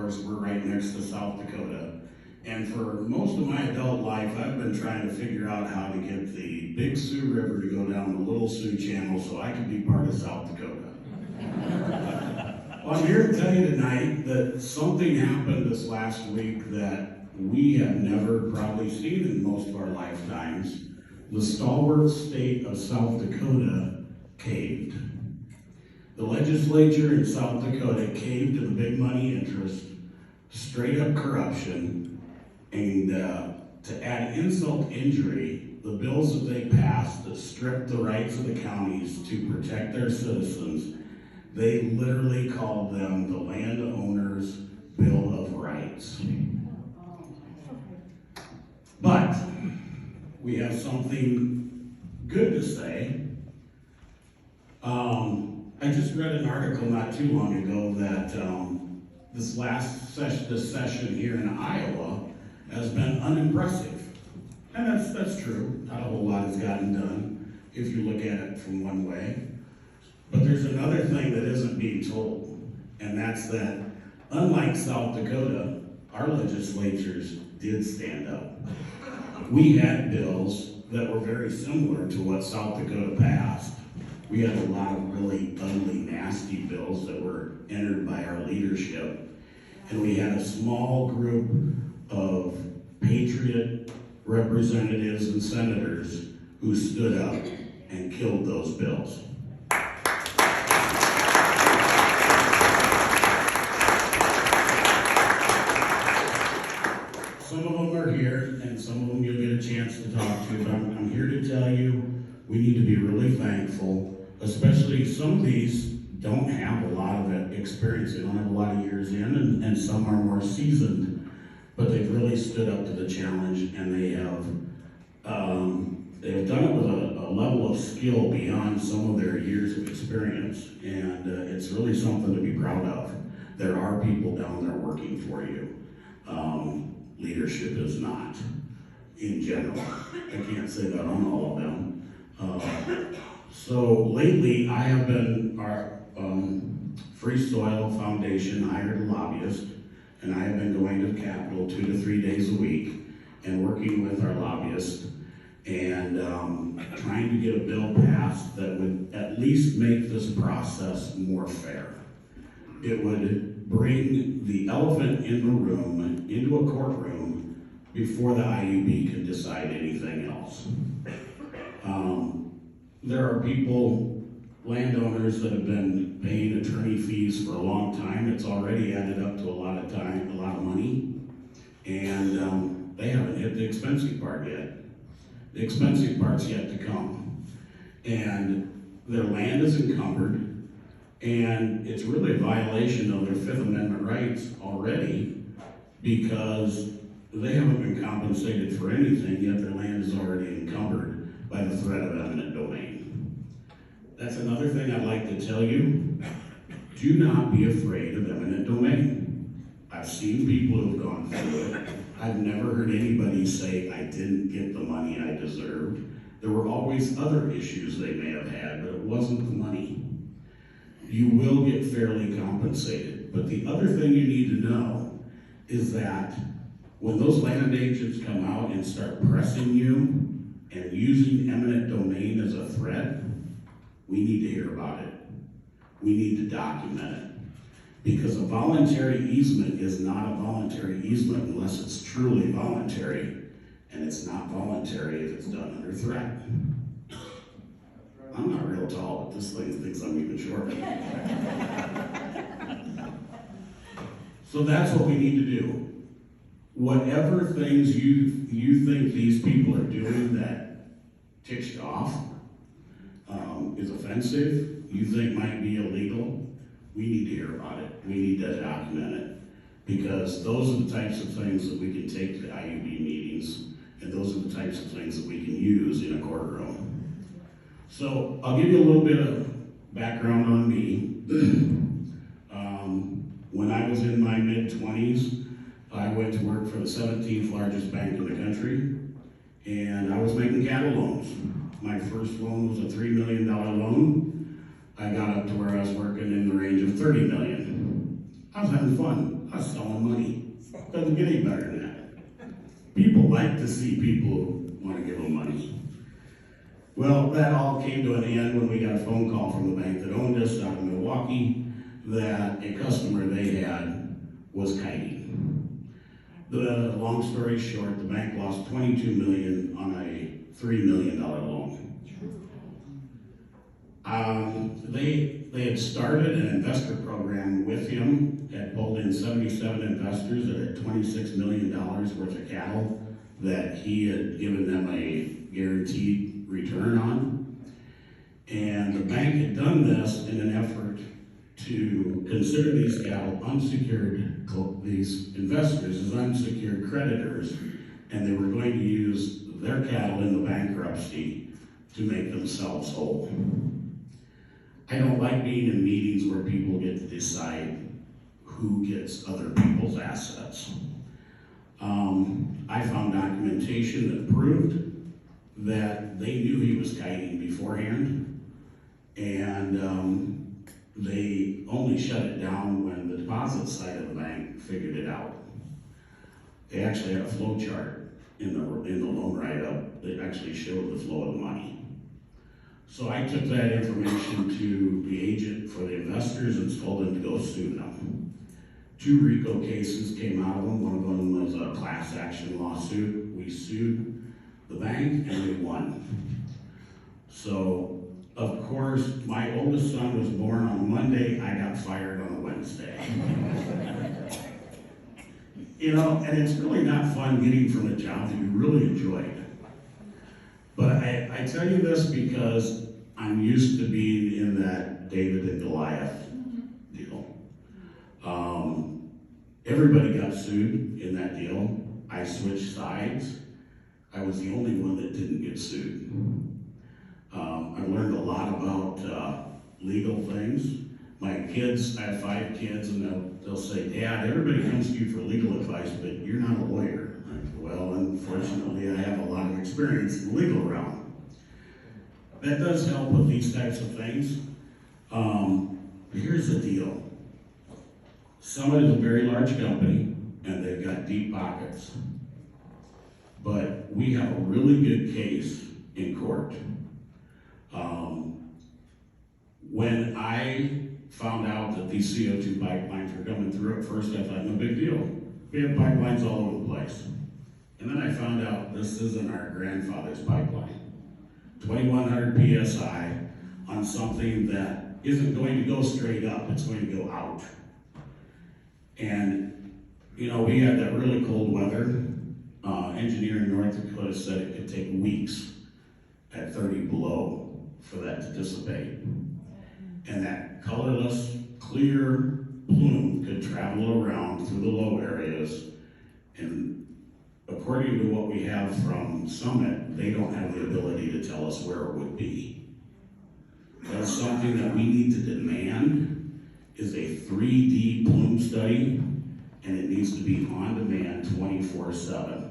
course, we're right next to South Dakota. And for most of my adult life, I've been trying to figure out how to get the Big Sioux River to go down the Little Sioux Channel so I can be part of South Dakota. Well, I'm here to tell you tonight that something happened this last week that we have never probably seen in most of our lifetimes. The stalwart state of South Dakota caved. The legislature in South Dakota caved to the big money interest, straight up corruption, and to add insult to injury, the bills that they passed that stripped the rights of the counties to protect their citizens, they literally called them the landowner's Bill of Rights. But we have something good to say. I just read an article not too long ago that this session here in Iowa has been unimpressive. And that's true. Not a whole lot has gotten done if you look at it from one way. But there's another thing that isn't being told, and that's that unlike South Dakota, our legislatures did stand up. We had bills that were very similar to what South Dakota passed. We had a lot of really ugly, nasty bills that were entered by our leadership. And we had a small group of patriot representatives and senators who stood up and killed those bills. Some of them are here, and some of them you'll get a chance to talk to, but I'm here to tell you we need to be really thankful, especially some of these don't have a lot of experience. They don't have a lot of years in, and some are more seasoned, but they've really stood up to the challenge, and they have done it with a level of skill beyond some of their years of experience, and it's really something to be proud of. There are people down there working for you. Leadership is not, in general. I can't say that on all of them. So lately, I have been, our Free Soil Foundation hired a lobbyist, and I have been going to the Capitol 2 to 3 days a week and working with our lobbyist and trying to get a bill passed that would at least make this process more fair. It would bring the elephant in the room, into a courtroom, before the IUB can decide anything else. There are people, landowners, that have been paying attorney fees for a long time. It's already added up to a lot of time, a lot of money, and they haven't hit the expensive part yet. The expensive part's yet to come. And their land is encumbered, and it's really a violation of their Fifth Amendment rights already because they haven't been compensated for anything, yet their land is already encumbered by the threat of eminent domain. That's another thing I'd like to tell you. Do not be afraid of eminent domain. I've seen people who've gone through it. I've never heard anybody say, I didn't get the money I deserved. There were always other issues they may have had, but it wasn't the money. You will get fairly compensated. But the other thing you need to know is that when those land agents come out and start pressing you and using eminent domain as a threat, we need to hear about it. We need to document it. Because a voluntary easement is not a voluntary easement unless it's truly voluntary. And it's not voluntary if it's done under threat. I'm not real tall, but this thing thinks I'm even shorter. So that's what we need to do. Whatever things you think these people are doing that ticks you off, is offensive, you think might be illegal, we need to hear about it. We need to document it. Because those are the types of things that we can take to IUB meetings, and those are the types of things that we can use in a courtroom. So I'll give you a little bit of background on me. When I was in my mid-20s, I went to work for the 17th largest bank in the country, and I was making cattle loans. My first loan was a $3 million loan. I got up to where I was working in the range of $30 million. I was having fun. us selling money. Doesn't get any better than that. People like to see people who want to give them money. Well, that all came to an end when we got a phone call from the bank that owned us out of Milwaukee that a customer they had was kiting. The long story short, the bank lost $22 million on a $3 million loan. They had started an investor program with him, had pulled in 77 investors that had $26 million worth of cattle that he had given them a guaranteed return on. And the bank had done this in an effort to consider these cattle unsecured, these investors as unsecured creditors, and they were going to use their cattle in the bankruptcy to make themselves whole. I don't like being in meetings where people get to decide who gets other people's assets. I found documentation that proved that they knew he was kiting beforehand, and they only shut it down when the deposit side of the bank figured it out. They actually had a flow chart in the loan write-up that actually showed the flow of the money. So I took that information to the agent for the investors and told them to go sue them. 2 RICO cases came out of them. One of them was a class action lawsuit. We sued the bank and we won. So, of course, my oldest son was born on a Monday. I got fired on a Wednesday. You know, and it's really not fun getting from a job that you really enjoyed. But I tell you this because I'm used to being in that David and Goliath deal. Everybody got sued in that deal. I switched sides. I was the only one that didn't get sued. I learned a lot about legal things. My kids, I have 5 kids, and they'll say, Dad, everybody comes to you for legal advice, but you're not a lawyer. Well, unfortunately, I have a lot of experience in the legal realm. That does help with these types of things. Here's the deal. Summit is a very large company, and they've got deep pockets. But we have a really good case in court. When I found out that these CO2 pipelines were coming through, at first I thought, no big deal. We have pipelines all over the place. And then I found out this isn't our grandfather's pipeline. 2100 PSI on something that isn't going to go straight up, it's going to go out. And, you know, we had that really cold weather. Engineer in North Dakota said it could take weeks at 30 below for that to dissipate. And that colorless, clear plume could travel around through the low areas, and according to what we have from Summit, they don't have the ability to tell us where it would be. That's something that we need to demand, is a 3D plume study, and it needs to be on demand 24/7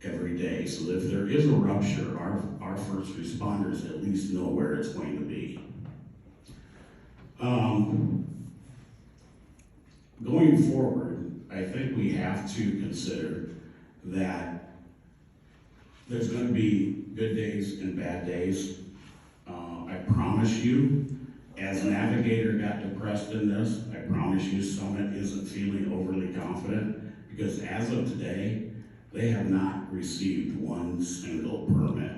every day. So that if there is a rupture, our first responders at least know where it's going to be. Going forward, I think we have to consider that there's going to be good days and bad days. I promise you, as Navigator got depressed in this, I promise you Summit isn't feeling overly confident, because as of today, they have not received one single permit.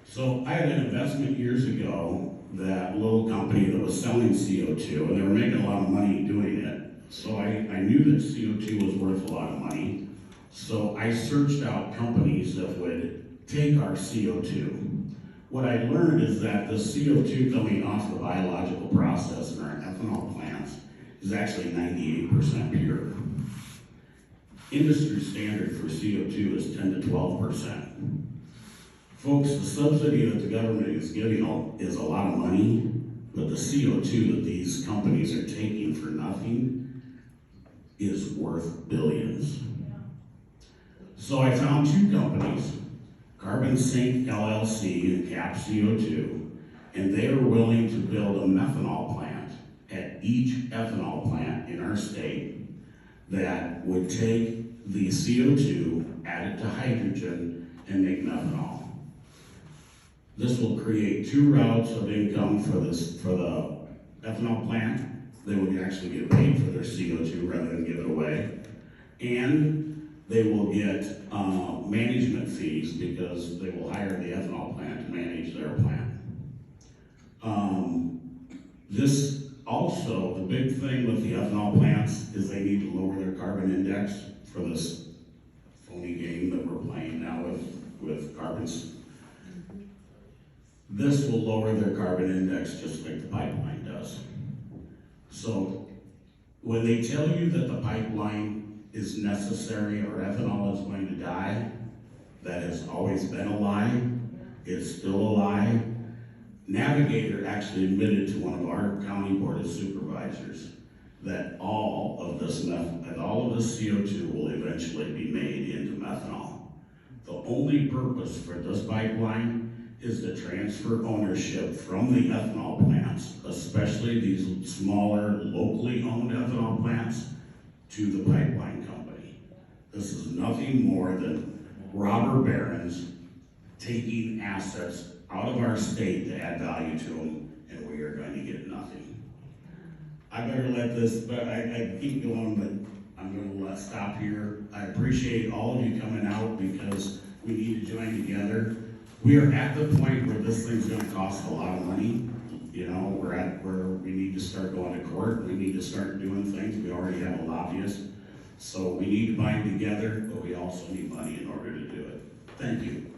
So I had an investment years ago, that little company that was selling CO2, and they were making a lot of money doing it. So I knew that CO2 was worth a lot of money. So I searched out companies that would take our CO2. What I learned is that the CO2 coming off the biological process in our ethanol plants is actually 98% pure. Industry standard for CO2 is 10 to 12%. Folks, the subsidy that the government is giving is a lot of money, but the CO2 that these companies are taking for nothing is worth billions. So I found 2 companies Carbon Sink LLC and Cap CO2, and they are willing to build a methanol plant at each ethanol plant in our state that would take the CO2, add it to hydrogen, and make methanol. This will create 2 routes of income for the ethanol plant. They will actually get paid for their CO2 rather than give it away. And they will get management fees because they will hire the ethanol plant to manage their plant. This also, the big thing with the ethanol plants is they need to lower their carbon index for this phony game that we're playing now with carbons. This will lower their carbon index just like the pipeline does. So when they tell you that the pipeline is necessary or ethanol is going to die, that has always been a lie. It's still a lie. Navigator actually admitted to one of our county board of supervisors that all of this CO2 will eventually be made into methanol. The only purpose for this pipeline is to transfer ownership from the ethanol plants, especially these smaller, locally owned ethanol plants, to the pipeline company. This is nothing more than robber barons taking assets out of our state to add value to them, and we are going to get nothing. I better let this, but I keep going, but I'm going to stop here. I appreciate all of you coming out because we need to join together. We are at the point where this thing's going to cost a lot of money. You know, we're at where we need to start going to court. We need to start doing things. We already have a lobbyist. So we need to bind together, but we also need money in order to do it. Thank you.